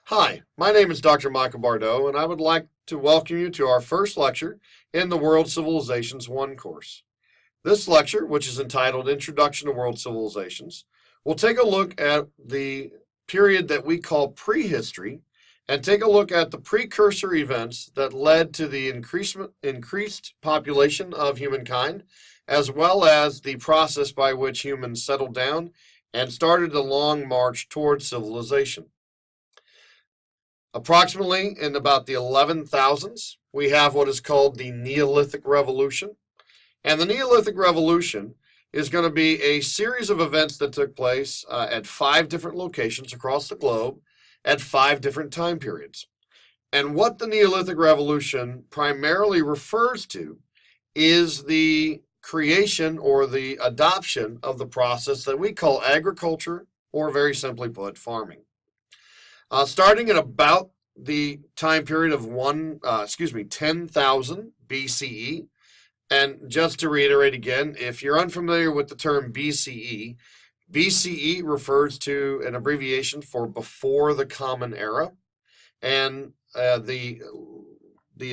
Hi, my name is Dr. Michael Bardot, and I would like to welcome you to our first lecture in the World Civilizations 1 course. This lecture, which is entitled Introduction to World Civilizations, will take a look at the period that we call prehistory and take a look at the precursor events that led to the increased population of humankind, as well as the process by which humans settled down and started a long march towards civilization. Approximately in about the 11,000s, we have what is called the Neolithic Revolution. And the Neolithic Revolution is going to be a series of events that took place at 5 different locations across the globe at 5 different time periods. And what the Neolithic Revolution primarily refers to is the creation or the adoption of the process that we call agriculture, or very simply put, farming. Starting at about the time period of 10,000 BCE, and just to reiterate again, if you're unfamiliar with the term BCE, BCE refers to an abbreviation for before the Common Era, and the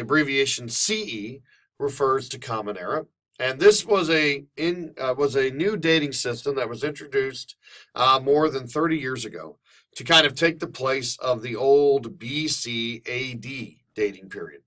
abbreviation CE refers to Common Era. And this was a new dating system that was introduced more than 30 years ago to kind of take the place of the old BC AD dating period.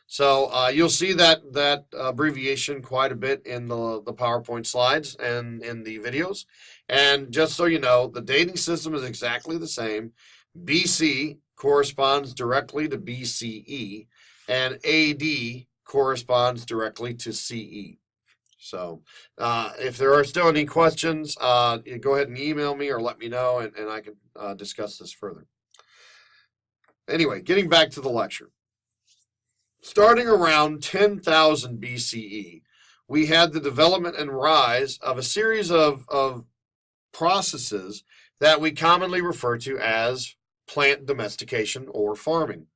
So you'll see that abbreviation quite a bit in the PowerPoint slides and in the videos. And just so you know, the dating system is exactly the same. BC corresponds directly to BCE, and AD corresponds directly to CE. So if there are still any questions, go ahead and email me or let me know, and I can discuss this further. Anyway, getting back to the lecture. Starting around 10,000 BCE, we had the development and rise of a series of processes that we commonly refer to as plant domestication or farming.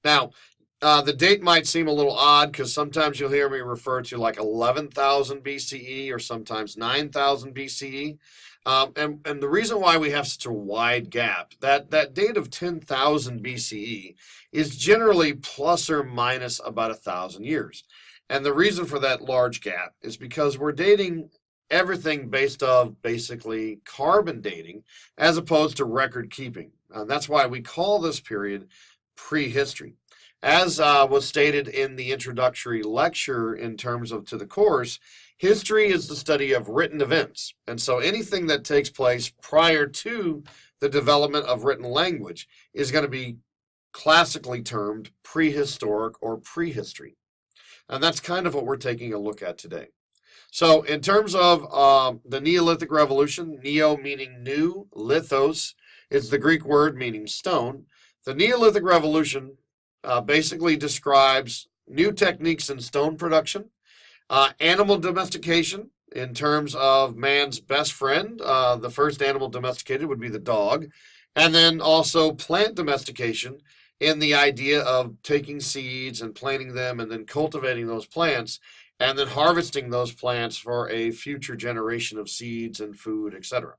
Now, the date might seem a little odd because sometimes you'll hear me refer to like 11,000 BCE or sometimes 9,000 BCE. And the reason why we have such a wide gap, that date of 10,000 BCE is generally plus or minus about 1,000 years. And the reason for that large gap is because we're dating everything based off basically carbon dating as opposed to record keeping. And that's why we call this period prehistory. As was stated in the introductory lecture in terms of to the course, history is the study of written events. And so anything that takes place prior to the development of written language is going to be classically termed prehistoric or prehistory. And that's kind of what we're taking a look at today. So in terms of the Neolithic Revolution, neo meaning new, lithos is the Greek word meaning stone. The Neolithic Revolution basically describes new techniques in stone production, animal domestication in terms of man's best friend. The first animal domesticated would be the dog, and then also plant domestication in the idea of taking seeds and planting them and then cultivating those plants and then harvesting those plants for a future generation of seeds and food, etc.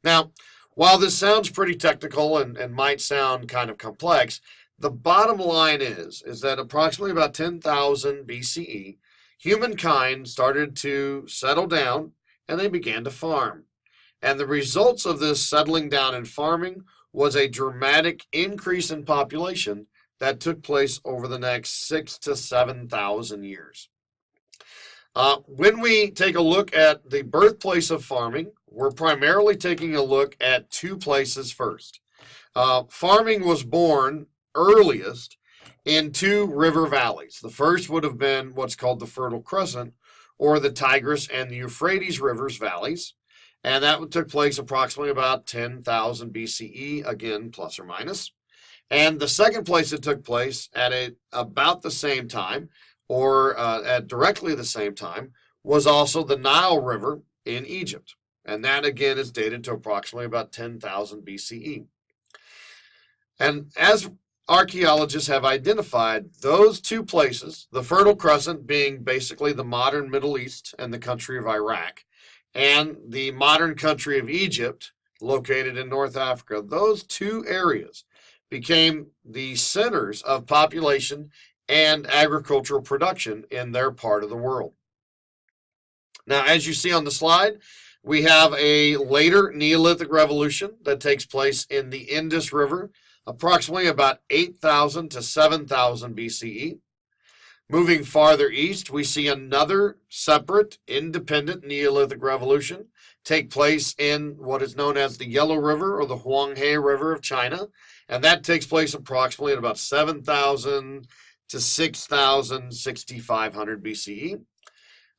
Now, while this sounds pretty technical and might sound kind of complex, the bottom line is that approximately about 10,000 BCE, humankind started to settle down and they began to farm. And the results of this settling down and farming was a dramatic increase in population that took place over the next 6,000 to 7,000 years. When we take a look at the birthplace of farming, we're primarily taking a look at 2 places first. Farming was born earliest in 2 river valleys. The first would have been what's called the Fertile Crescent, or the Tigris and the Euphrates rivers valleys. And that took place approximately about 10,000 BCE, again, plus or minus. And the second place it took place at about the same time, or at directly the same time, was also the Nile River in Egypt. And that, again, is dated to approximately about 10,000 BCE. And as archaeologists have identified, those 2 places, the Fertile Crescent being basically the modern Middle East and the country of Iraq, and the modern country of Egypt, located in North Africa, those two areas became the centers of population and agricultural production in their part of the world. Now, as you see on the slide, we have a later Neolithic revolution that takes place in the Indus River, approximately about 8,000 to 7,000 BCE. Moving farther east, we see another separate, independent Neolithic revolution take place in what is known as the Yellow River or the Huanghe River of China, and that takes place approximately at about 7,000 to 6,000, 6,500 BCE.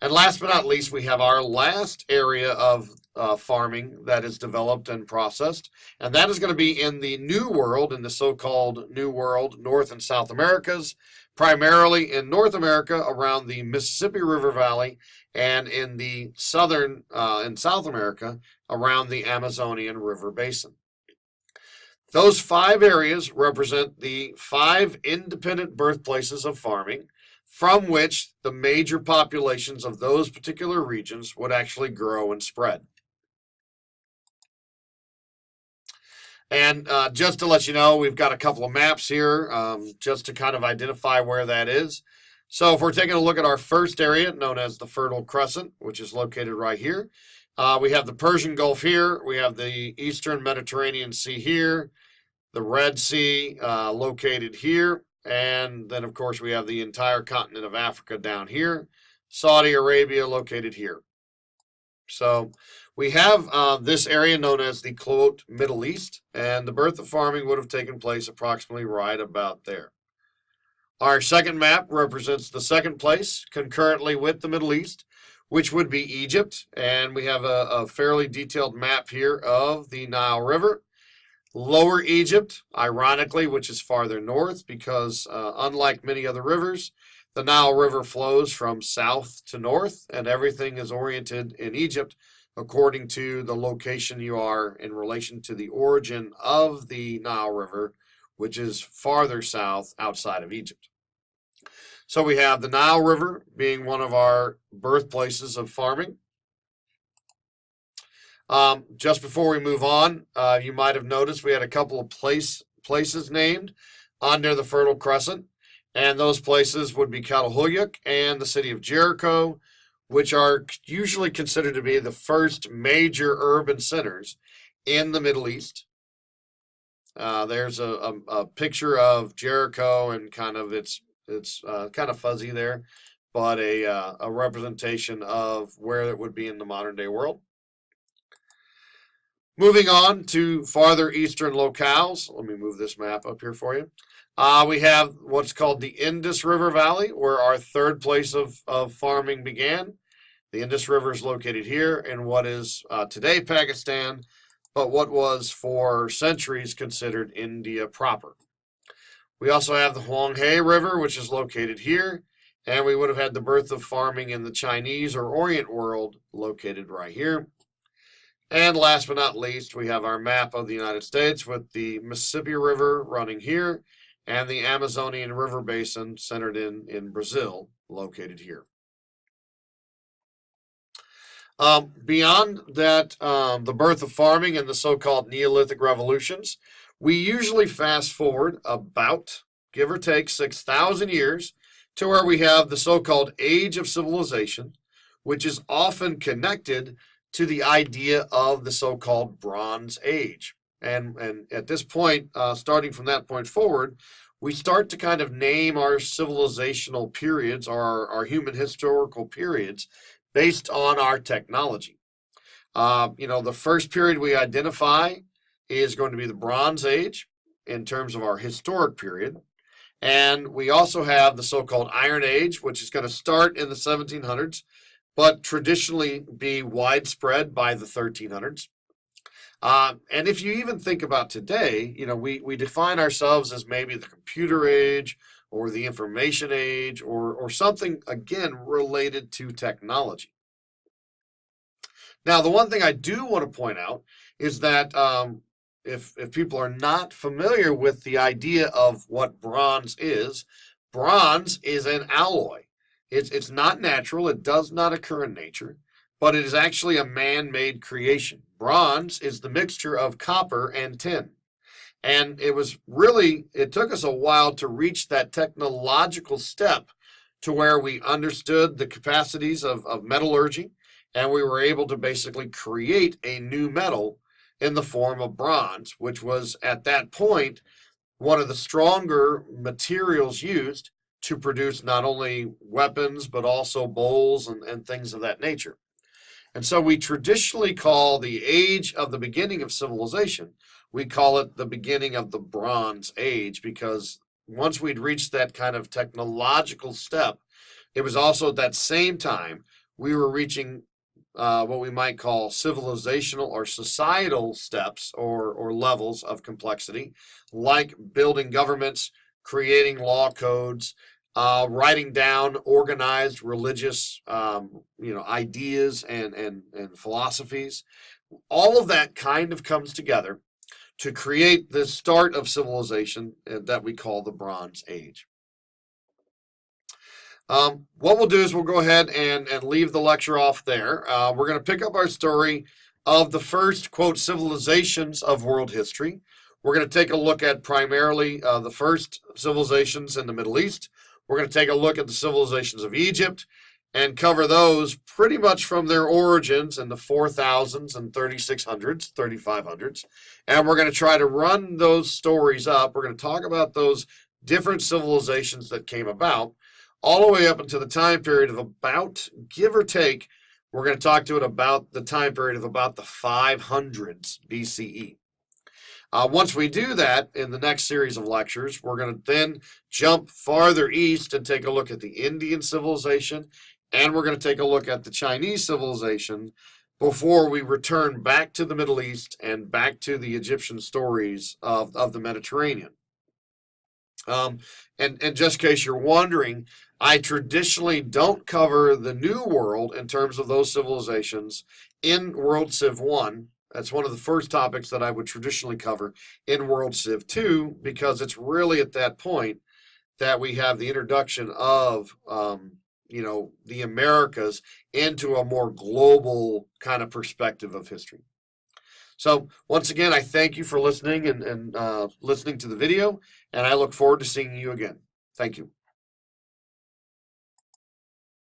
And last but not least, we have our last area of farming that is developed and processed, and that is going to be in the New World, in the so-called New World, North and South Americas, primarily in North America around the Mississippi River Valley, and in the southern in South America around the Amazonian River Basin. Those 5 areas represent the 5 independent birthplaces of farming, from which the major populations of those particular regions would actually grow and spread. And just to let you know, we've got a couple of maps here just to kind of identify where that is. So if we're taking a look at our first area, known as the Fertile Crescent, which is located right here, we have the Persian Gulf here, we have the Eastern Mediterranean Sea here, the Red Sea located here, and then of course we have the entire continent of Africa down here, Saudi Arabia located here. So we have this area known as the quote Middle East, and the birth of farming would have taken place approximately right about there. Our second map represents the second place concurrently with the Middle East, which would be Egypt, and we have a fairly detailed map here of the Nile River. Lower Egypt, ironically, which is farther north, because unlike many other rivers, the Nile River flows from south to north, and everything is oriented in Egypt according to the location you are in relation to the origin of the Nile River, which is farther south outside of Egypt. So we have the Nile River being one of our birthplaces of farming. Just before we move on, you might have noticed we had a couple of places named under the Fertile Crescent, and those places would be Catalhoyuk and the city of Jericho, which are usually considered to be the first major urban centers in the Middle East. There's a picture of Jericho, and kind of it's kind of fuzzy there, but a representation of where it would be in the modern day world. Moving on to farther eastern locales, let me move this map up here for you. We have what's called the Indus River Valley, where our third place of farming began. The Indus River is located here in what is today Pakistan, but what was for centuries considered India proper. We also have the Huanghe River, which is located here, and we would have had the birth of farming in the Chinese or Orient world located right here. And last but not least, we have our map of the United States with the Mississippi River running here and the Amazonian River Basin centered in Brazil located here. Beyond that, the birth of farming and the so-called Neolithic revolutions, we usually fast forward about, give or take, 6,000 years to where we have the so-called Age of Civilization, which is often connected to the idea of the so-called Bronze Age. And at this point, starting from that point forward, we start to kind of name our civilizational periods, or our human historical periods, based on our technology. The first period we identify is going to be the Bronze Age in terms of our historic period. And we also have the so-called Iron Age, which is going to start in the 1700s, but traditionally be widespread by the 1300s. And if you even think about today, we define ourselves as maybe the computer age or the information age or something, again, related to technology. Now, the one thing I do want to point out is that if people are not familiar with the idea of what bronze is an alloy. It's not natural. It does not occur in nature, but it is actually a man-made creation Bronze is the mixture of copper and tin. And it took us a while to reach that technological step to where we understood the capacities of metallurgy, and we were able to basically create a new metal in the form of bronze, which was at that point one of the stronger materials used to produce not only weapons but also bowls and things of that nature. And so we traditionally call the age of the beginning of civilization, we call it the beginning of the Bronze Age, because once we'd reached that kind of technological step, it was also at that same time we were reaching what we might call civilizational or societal steps or levels of complexity, like building governments, creating law codes, writing down organized religious ideas and philosophies. All of that kind of comes together to create the start of civilization that we call the Bronze Age. What we'll do is we'll go ahead and leave the lecture off there. We're going to pick up our story of the first, quote, civilizations of world history. We're going to take a look at primarily the first civilizations in the Middle East. We're going to take a look at the civilizations of Egypt and cover those pretty much from their origins in the 4000s and 3600s, 3500s. And we're going to try to run those stories up. We're going to talk about those different civilizations that came about all the way up until the time period of about, give or take, we're going to talk to it about the time period of about the 500s BCE. Once we do that in the next series of lectures, we're going to then jump farther east and take a look at the Indian civilization, and we're going to take a look at the Chinese civilization before we return back to the Middle East and back to the Egyptian stories of the Mediterranean. And just in case you're wondering, I traditionally don't cover the New World in terms of those civilizations in World Civ 1. That's one of the first topics that I would traditionally cover in World Civ 2, because it's really at that point that we have the introduction of, the Americas into a more global kind of perspective of history. So once again, I thank you for listening and listening to the video, and I look forward to seeing you again. Thank you.